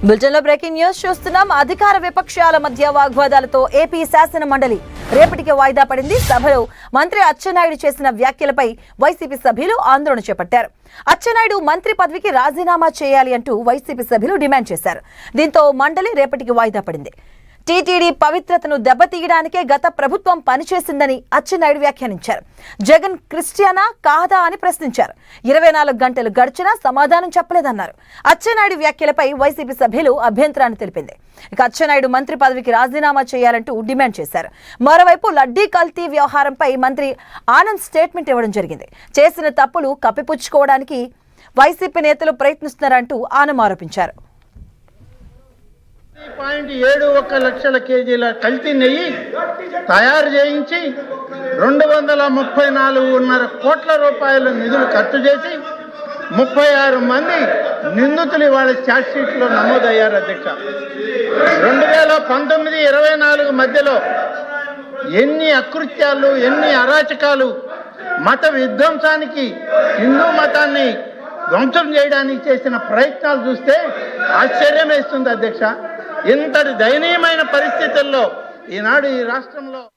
బులెటిన్లో breaking news చూస్తున్నాం. అధికార విపక్షాల మధ్య వాగ్వాదాలతో ఏపీ శాసన మండలి రేపటికి వాయిదా పడింది. సభలో మంత్రి అచ్చెన్నాయుడు చేసిన వ్యాఖ్యలపై వైసీపీ సభ్యులు ఆందోళన చేపట్టారు. అచ్చెన్నాయుడు మంత్రి పదవికి రాజీనామా చేయాలి అంటూ వైసీపీ సభ్యులు డిమాండ్ చేశారు. దీంతో మండలి రేపటికి వాయిదా పడింది. టీటీడీ పవిత్రతను దెబ్బతీయడానికే గత ప్రభుత్వం పనిచేసిందని అచ్చెన్నాయుడు వ్యాఖ్యానించారు. జగన్ క్రిస్టియనా కాదా అని ప్రశ్నించారు. 24 గంటలు గడిచినా సమాధానం చెప్పలేదన్నారు. అచ్చెన్నాయుడు వ్యాఖ్యలపై వైసీపీ సభ్యులు అభ్యంతరాన్ని తెలిపింది. ఇక అచ్చెన్నాయుడు మంత్రి పదవికి రాజీనామా చేయాలంటూ డిమాండ్ చేశారు. మరోవైపు లడ్డీ కల్తీ వ్యవహారంపై మంత్రి ఆనంద్ స్టేట్మెంట్ ఇవ్వడం జరిగింది. చేసిన తప్పులు కప్పిపుచ్చుకోవడానికి వైసీపీ నేతలు ప్రయత్నిస్తున్నారంటూ ఆనం ఆరోపించారు. 71 లక్షల కేజీల కల్తీ నెయ్యి తయారు చేయించి 234.5 కోట్ల రూపాయల నిధులు ఖర్చు చేసి 36 మంది నిందితులు ఇవాళ ఛార్జ్ షీట్లో నమోదయ్యారు. అధ్యక్ష, 2019-24 మధ్యలో ఎన్ని అకృత్యాలు, ఎన్ని అరాచకాలు, మత విధ్వంసానికి, హిందూ మతాన్ని ధ్వంసం చేయడానికి చేసిన ప్రయత్నాలు చూస్తే ఆశ్చర్యం వేస్తుంది. అధ్యక్ష, ఇంతటి దయనీయమైన పరిస్థితుల్లో ఈనాడు ఈ రాష్ట్రంలో